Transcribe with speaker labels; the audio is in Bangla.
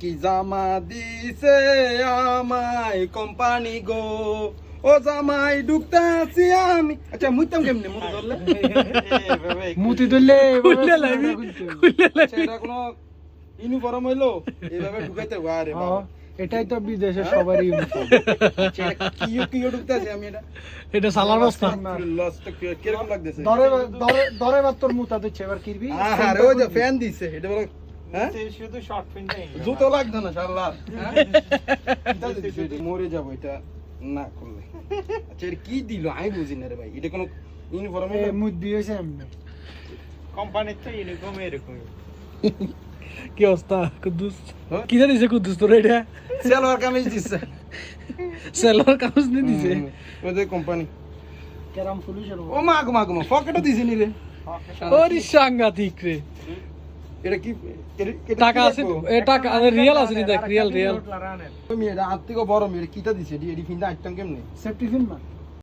Speaker 1: কি জামা দিছে আমায় কোম্পানি গো, ও জামাই ঢুকতাছি আমি। আচ্ছা মুইতাম কেমনে মুতি ধরলে?
Speaker 2: মুতি ধরলে
Speaker 3: খুললে লাগবি, খুললে
Speaker 1: আচ্ছা,
Speaker 3: লাগবি।
Speaker 1: এটা কোনো ইউনিফর্ম হইলো? এইভাবে ঢুকাইতে হবে? আরে বাবা,
Speaker 2: এটাই তো বিদেশে সবারই ইউনিফর্ম।
Speaker 1: আচ্ছা, এটা কি ঢুকতাছি আমি? এটা
Speaker 3: এটা সালার বস্তা।
Speaker 1: লস তো কিরকম লাগতেছে?
Speaker 2: ধরে বার তোর মুতা দিচ্ছে এবার কিরবি।
Speaker 1: আরে ওই যে ফ্যান দিছে, এটা বলো। হ্যাঁ,
Speaker 4: শুধু শর্ট প্যান্ট
Speaker 1: জুতো লাগতো না শালা। হ্যাঁ? এটা দিছে, এটা মরে যাবো এটা না করলে। আচ্ছা এটা কি দিল আমি বুঝি না রে ভাই, এটা কোনো ইউনিফর্ম?
Speaker 2: মুত দিয়েছে এমনি।
Speaker 4: কোম্পানির তো ইউনিফর্ম এরকমই।
Speaker 3: কি অবস্থা কুদ্দুস?
Speaker 1: হ্যাঁ?
Speaker 3: কি জানিস কুদ্দুস তোর এটা?
Speaker 1: সালোয়ার কামিজ দিছে।
Speaker 3: সেলার কাগজ নিয়ে দিছে।
Speaker 1: ওদের কোম্পানি।
Speaker 2: কেরাম পুলিশের
Speaker 1: ও মা গো মা গো মা, পকেটও দিছে নি রে।
Speaker 3: ওরে সাংঘাতিক রে।
Speaker 1: এটা কি এটা
Speaker 3: টাকা আছে, এ টাকা রিয়েল আছে নি, দেখ রিয়েল রিয়েল।
Speaker 1: তুমি এটা হাত থেকে বড় মেয়ে কিটা দিছে, এডি ফিনটা আইটম কেমনে?
Speaker 2: সেফটি ফিন না